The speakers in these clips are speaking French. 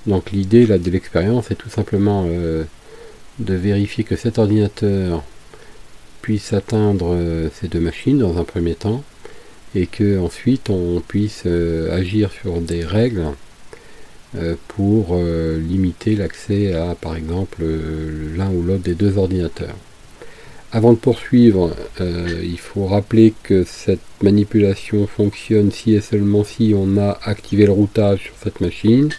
Donc l'idée là de l'expérience est tout simplement de vérifier que cet ordinateur puisse atteindre ces deux machines dans un premier temps, et que ensuite on puisse agir sur des règles pour limiter l'accès à, par exemple, l'un ou l'autre des deux ordinateurs. Avant de poursuivre, il faut rappeler que cette manipulation fonctionne si et seulement si on a activé le routage sur cette machine,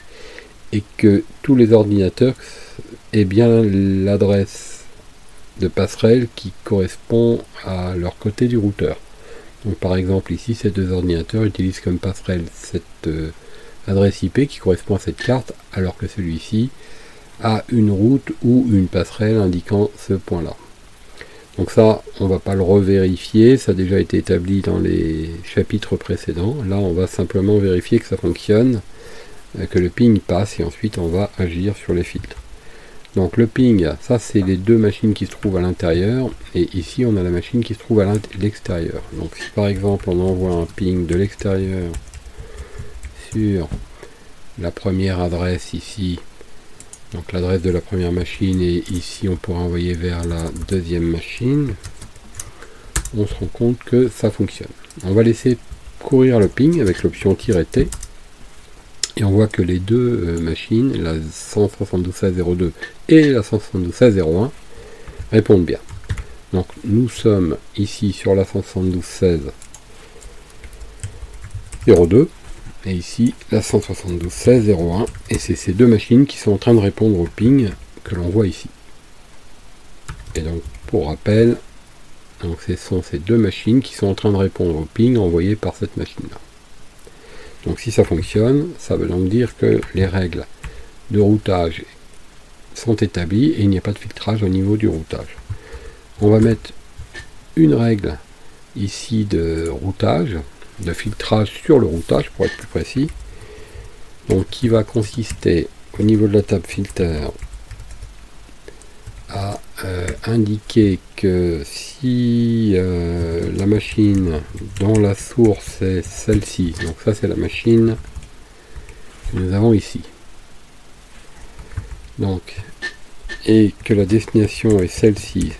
et que tous les ordinateurs aient bien l'adresse de passerelle qui correspond à leur côté du routeur. Donc par exemple ici, ces deux ordinateurs utilisent comme passerelle cette adresse IP qui correspond à cette carte, alors que celui-ci a une route ou une passerelle indiquant ce point-là. Donc ça, on ne va pas le revérifier, ça a déjà été établi dans les chapitres précédents. Là, on va simplement vérifier que ça fonctionne, que le ping passe, et ensuite on va agir sur les filtres. Donc le ping, ça c'est les deux machines qui se trouvent à l'intérieur, et ici on a la machine qui se trouve à l'extérieur. Donc si par exemple on envoie un ping de l'extérieur sur la première adresse ici, donc l'adresse de la première machine, et ici on pourra envoyer vers la deuxième machine, on se rend compte que ça fonctionne. On va laisser courir le ping avec l'option "-t", et on voit que les deux machines, la 172.16.02 et la 172.16.01, répondent bien. Donc nous sommes ici sur la 172.16.02 et ici la 172.16.01, et c'est ces deux machines qui sont en train de répondre au ping que l'on voit ici. Et donc pour rappel, donc ce sont ces deux machines qui sont en train de répondre au ping envoyé par cette machine-là. Donc si ça fonctionne, ça veut donc dire que les règles de routage sont établies et il n'y a pas de filtrage au niveau du routage. On va mettre une règle ici de routage, de filtrage sur le routage pour être plus précis, donc qui va consister au niveau de la table filter à indiquer que si la machine dont la source est celle-ci, donc ça c'est la machine que nous avons ici, donc, et que la destination est celle-ci,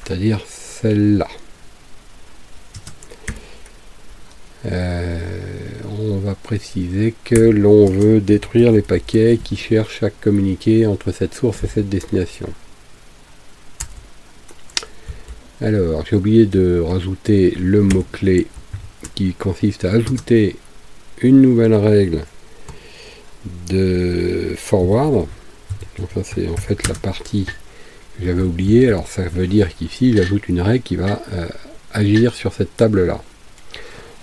c'est-à-dire celle-là, on va préciser que l'on veut détruire les paquets qui cherchent à communiquer entre cette source et cette destination. Alors, j'ai oublié de rajouter le mot-clé qui consiste à ajouter une nouvelle règle de forward. Donc ça c'est en fait la partie que j'avais oubliée. Alors ça veut dire qu'ici j'ajoute une règle qui va agir sur cette table là.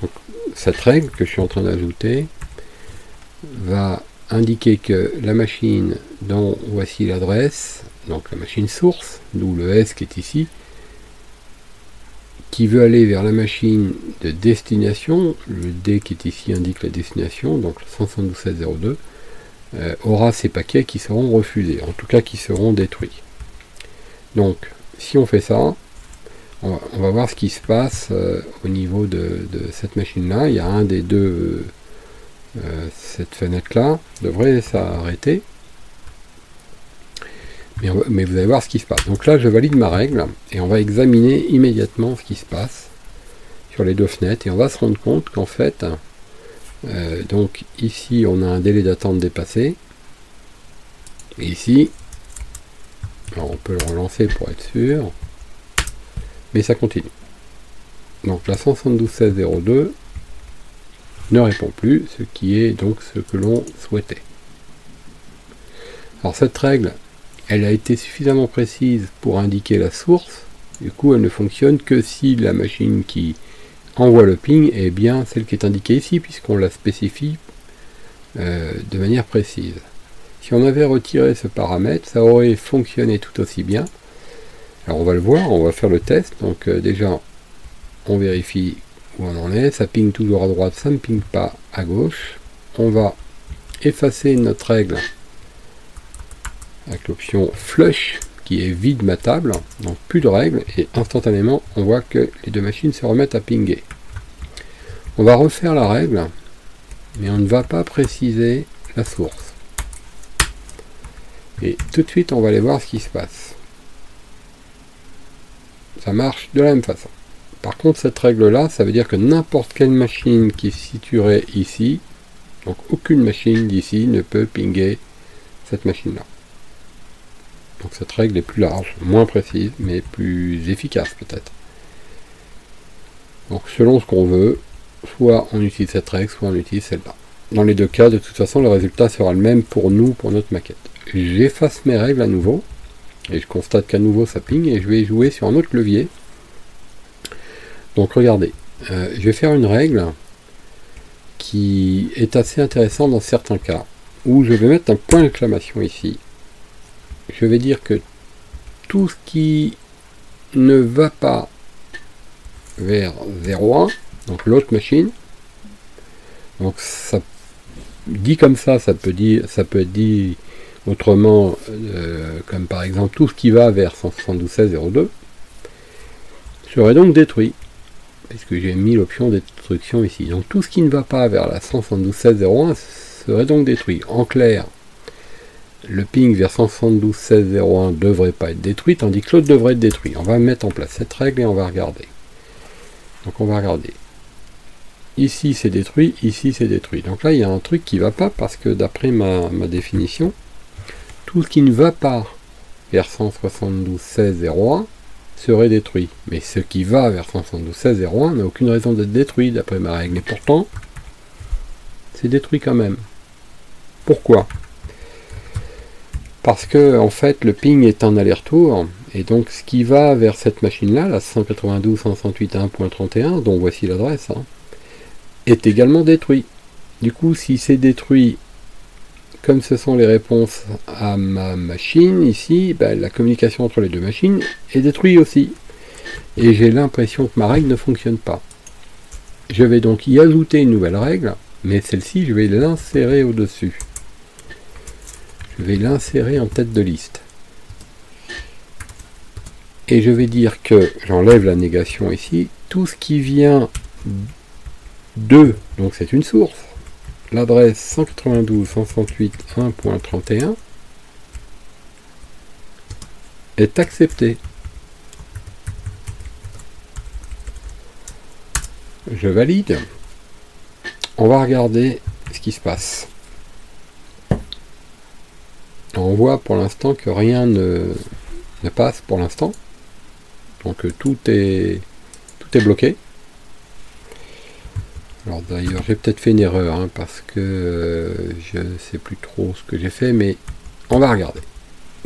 Donc, cette règle que je suis en train d'ajouter va indiquer que la machine dont voici l'adresse, donc la machine source, d'où le S qui est ici, qui veut aller vers la machine de destination, le D qui est ici indique la destination, donc le 172.16.02, aura ces paquets qui seront refusés, en tout cas qui seront détruits. Donc si on fait ça, on va voir ce qui se passe au niveau de cette machine là. Il y a un des deux, cette fenêtre là devrait s'arrêter, mais vous allez voir ce qui se passe. Donc là je valide ma règle et on va examiner immédiatement ce qui se passe sur les deux fenêtres, et on va se rendre compte qu'en fait donc ici on a un délai d'attente dépassé, et ici alors on peut le relancer pour être sûr, mais ça continue. Donc la 172.16.02 ne répond plus, ce qui est donc ce que l'on souhaitait. Alors cette règle, elle a été suffisamment précise pour indiquer la source, du coup elle ne fonctionne que si la machine qui envoie le ping est bien celle qui est indiquée ici, puisqu'on la spécifie de manière précise. Si on avait retiré ce paramètre, ça aurait fonctionné tout aussi bien. Alors on va le voir, on va faire le test. Donc déjà on vérifie où on en est, ça ping toujours à droite, ça ne ping pas à gauche. On va effacer notre règle avec l'option flush qui est vide ma table, donc plus de règles, et instantanément on voit que les deux machines se remettent à pinguer. On va refaire la règle, mais on ne va pas préciser la source. Et tout de suite, on va aller voir ce qui se passe. Ça marche de la même façon. Par contre, cette règle-là, ça veut dire que n'importe quelle machine qui se situerait ici, donc aucune machine d'ici ne peut pinguer cette machine-là. Donc cette règle est plus large, moins précise, mais plus efficace peut-être. Donc selon ce qu'on veut, soit on utilise cette règle, soit on utilise celle-là. Dans les deux cas, de toute façon, le résultat sera le même pour nous, pour notre maquette. J'efface mes règles à nouveau, et je constate qu'à nouveau ça ping, et je vais jouer sur un autre levier. Donc regardez, je vais faire une règle qui est assez intéressante dans certains cas, où je vais mettre un point d'exclamation ici. Je vais dire que tout ce qui ne va pas vers 0,1, donc l'autre machine, donc ça dit comme ça peut être dit autrement, comme par exemple tout ce qui va vers 172.16.02 serait donc détruit, puisque j'ai mis l'option destruction ici. Donc tout ce qui ne va pas vers la 172.16.01 serait donc détruit. En clair, le ping vers 172.16.01 ne devrait pas être détruit, tandis que l'autre devrait être détruit. On va mettre en place cette règle et on va regarder. Donc on va regarder. Ici c'est détruit, ici c'est détruit. Donc là il y a un truc qui ne va pas, parce que d'après ma définition, tout ce qui ne va pas vers 172.16.01 serait détruit. Mais ce qui va vers 172.16.01 n'a aucune raison d'être détruit d'après ma règle. Et pourtant, c'est détruit quand même. Pourquoi ? Parce que en fait le ping est un aller-retour, et donc ce qui va vers cette machine-là, la 192.168.1.31, dont voici l'adresse, est également détruit. Du coup, si c'est détruit, comme ce sont les réponses à ma machine ici, la communication entre les deux machines est détruite aussi. Et j'ai l'impression que ma règle ne fonctionne pas. Je vais donc y ajouter une nouvelle règle, mais celle-ci, je vais l'insérer au-dessus. Je vais l'insérer en tête de liste. Et je vais dire que, j'enlève la négation ici, tout ce qui vient de, donc c'est une source, l'adresse 192.168.1.31 est acceptée. Je valide. On va regarder ce qui se passe. On voit pour l'instant que rien ne passe pour l'instant. Donc tout est bloqué. Alors d'ailleurs j'ai peut-être fait une erreur, parce que je ne sais plus trop ce que j'ai fait, mais on va regarder.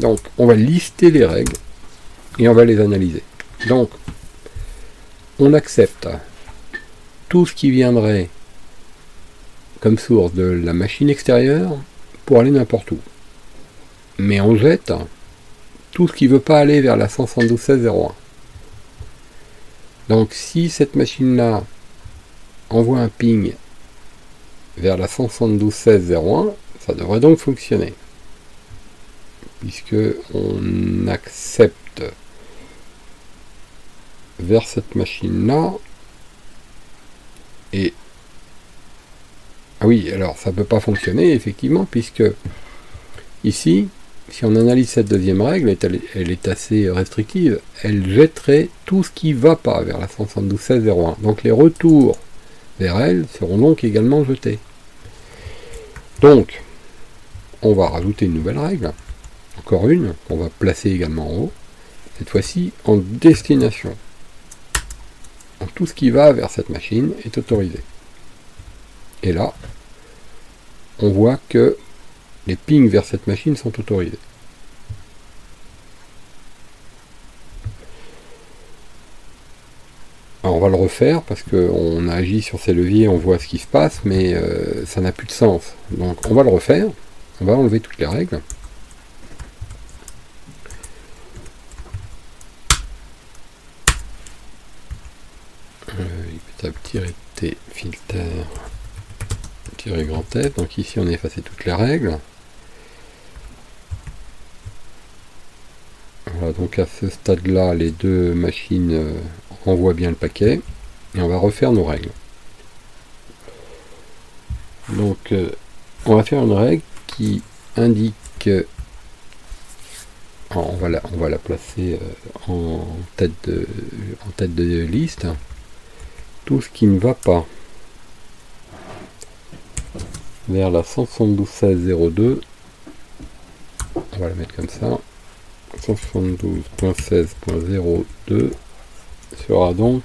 Donc on va lister les règles et on va les analyser. Donc on accepte tout ce qui viendrait comme source de la machine extérieure pour aller n'importe où. Mais on jette tout ce qui ne veut pas aller vers la 172.16.01. Donc si cette machine-là envoie un ping vers la 172.16.01, ça devrait donc fonctionner. Puisque on accepte vers cette machine-là. Et ah oui, alors ça ne peut pas fonctionner effectivement, puisque ici, si on analyse cette deuxième règle, elle est assez restrictive, elle jetterait tout ce qui ne va pas vers la 172.16.01. Donc les retours vers elle seront donc également jetés. Donc, on va rajouter une nouvelle règle, encore une, qu'on va placer également en haut, cette fois-ci en destination. Donc tout ce qui va vers cette machine est autorisé. Et là, on voit que les pings vers cette machine sont autorisés. Alors on va le refaire parce qu'on a agi sur ces leviers, on voit ce qui se passe, mais ça n'a plus de sens. Donc on va le refaire, on va enlever toutes les règles. T filter grand F, donc ici on a effacé toutes les règles. Voilà, donc à ce stade là les deux machines renvoient bien le paquet et on va refaire nos règles. Donc on va faire une règle qui indique on va la placer en tête de liste. Tout ce qui ne va pas vers la 172.16.02, on va la mettre comme ça, 172.16.02 sera donc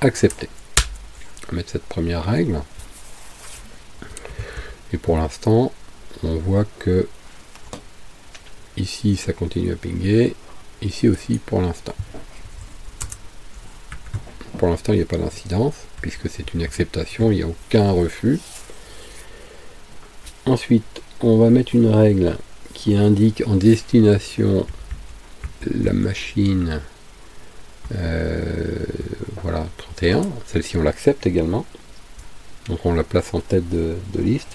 accepté. On va mettre cette première règle. Et pour l'instant, on voit que ici ça continue à pinguer, ici aussi pour l'instant. Pour l'instant, il n'y a pas d'incidence, puisque c'est une acceptation, il n'y a aucun refus. Ensuite, on va mettre une règle qui indique en destination la machine voilà, 31. Celle-ci, on l'accepte également. Donc on la place en tête de liste.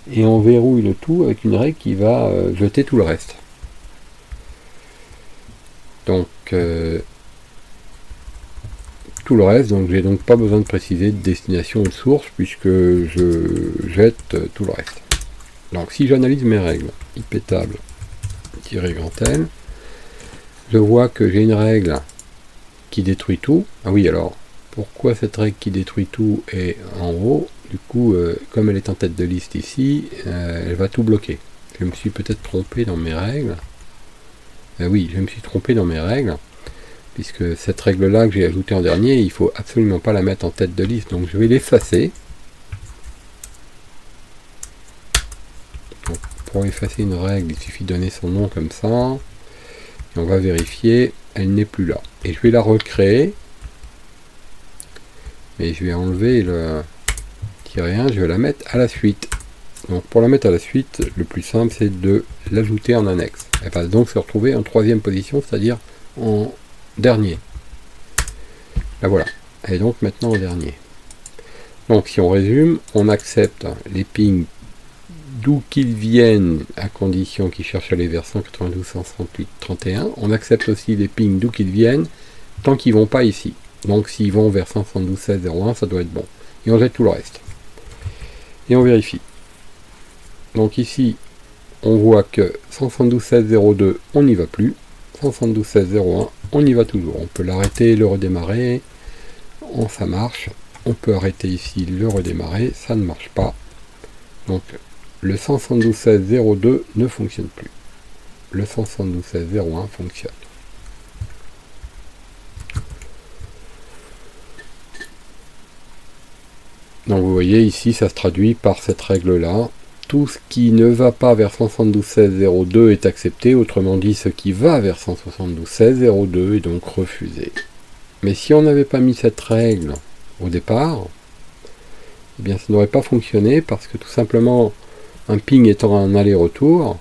Et on verrouille le tout avec une règle qui va jeter tout le reste. Donc tout le reste, donc j'ai donc pas besoin de préciser de destination ou de source puisque je jette tout le reste. Donc si j'analyse mes règles, IP table -grand L, je vois que j'ai une règle qui détruit tout. Ah oui, alors pourquoi cette règle qui détruit tout est en haut? Du coup, comme elle est en tête de liste ici, elle va tout bloquer. Je me suis peut-être trompé dans mes règles. Oui, je me suis trompé dans mes règles, puisque cette règle-là que j'ai ajoutée en dernier, il faut absolument pas la mettre en tête de liste. Donc je vais l'effacer. Pour effacer une règle, il suffit de donner son nom comme ça. Et on va vérifier, elle n'est plus là. Et je vais la recréer. Mais je vais enlever le -1, je vais la mettre à la suite. Donc pour la mettre à la suite, le plus simple c'est de l'ajouter en annexe. Elle va donc se retrouver en troisième position, c'est-à-dire en dernier. Là voilà, elle est donc maintenant en dernier. Donc si on résume, on accepte les pings d'où qu'ils viennent, à condition qu'ils cherchent à aller vers 192.168.31. On accepte aussi les pings d'où qu'ils viennent, tant qu'ils ne vont pas ici. Donc s'ils vont vers 172.16.01, ça doit être bon. Et on jette tout le reste. Et on vérifie. Donc ici, on voit que 172.16.02, on n'y va plus. 172.16.01, on y va toujours. On peut l'arrêter, le redémarrer. Ça marche. On peut arrêter ici, le redémarrer. Ça ne marche pas. Donc le 172.16.02 ne fonctionne plus. Le 172.16.01 fonctionne. Donc vous voyez ici, ça se traduit par cette règle-là. Tout ce qui ne va pas vers 172.16.02 est accepté, autrement dit, ce qui va vers 172.16.02 est donc refusé. Mais si on n'avait pas mis cette règle au départ, eh bien ça n'aurait pas fonctionné parce que tout simplement, un ping étant un aller-retour,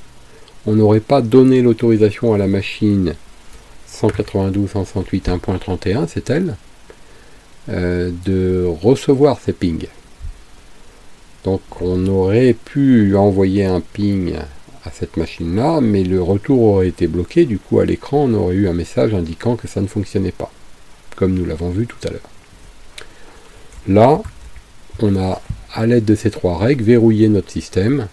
on n'aurait pas donné l'autorisation à la machine 192.168.1.31, c'est elle, de recevoir ces pings. Donc on aurait pu envoyer un ping à cette machine-là, mais le retour aurait été bloqué, du coup à l'écran on aurait eu un message indiquant que ça ne fonctionnait pas, comme nous l'avons vu tout à l'heure. Là, on a, à l'aide de ces trois règles, verrouillé notre système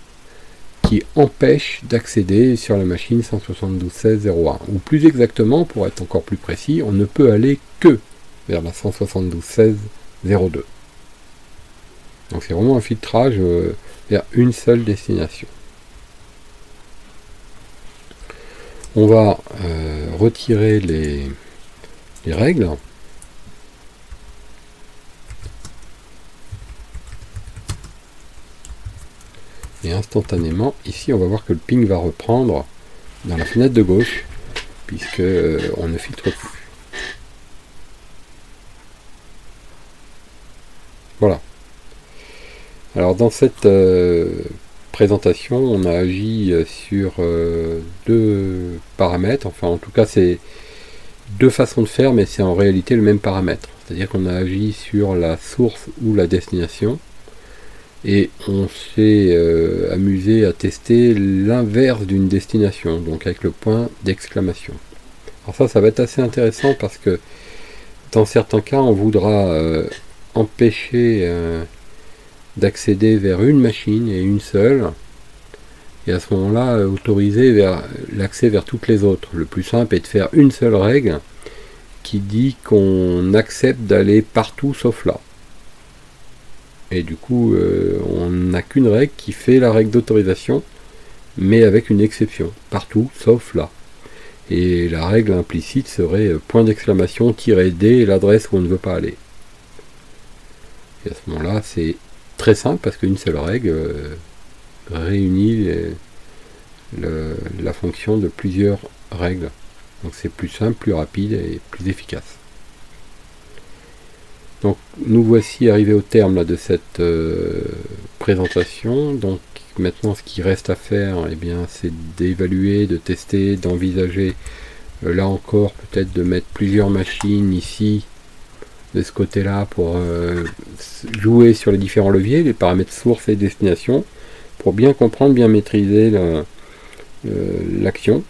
qui empêche d'accéder sur la machine 172.16.01. Ou plus exactement, pour être encore plus précis, on ne peut aller que vers la 172.16.02. Donc c'est vraiment un filtrage vers une seule destination. On va retirer les règles. Et instantanément, ici on va voir que le ping va reprendre dans la fenêtre de gauche, puisque on ne filtre plus. Voilà. Alors dans cette présentation, on a agi sur deux paramètres, enfin en tout cas c'est deux façons de faire, mais c'est en réalité le même paramètre. C'est-à-dire qu'on a agi sur la source ou la destination, et on s'est amusé à tester l'inverse d'une destination, donc avec le point d'exclamation. Alors ça va être assez intéressant parce que dans certains cas, on voudra empêcher d'accéder vers une machine et une seule, et à ce moment-là autoriser l'accès vers toutes les autres. Le plus simple est de faire une seule règle qui dit qu'on accepte d'aller partout sauf là. Et du coup, on n'a qu'une règle qui fait la règle d'autorisation, mais avec une exception, partout sauf là. Et la règle implicite serait point d'exclamation, -d, l'adresse où on ne veut pas aller. Et à ce moment-là, c'est très simple parce qu'une seule règle réunit la fonction de plusieurs règles. Donc c'est plus simple, plus rapide et plus efficace. Donc nous voici arrivés au terme là, de cette présentation. Donc maintenant ce qui reste à faire, eh bien, c'est d'évaluer, de tester, d'envisager là encore peut-être de mettre plusieurs machines ici de ce côté-là pour jouer sur les différents leviers, les paramètres source et destination, pour bien comprendre, bien maîtriser l'action.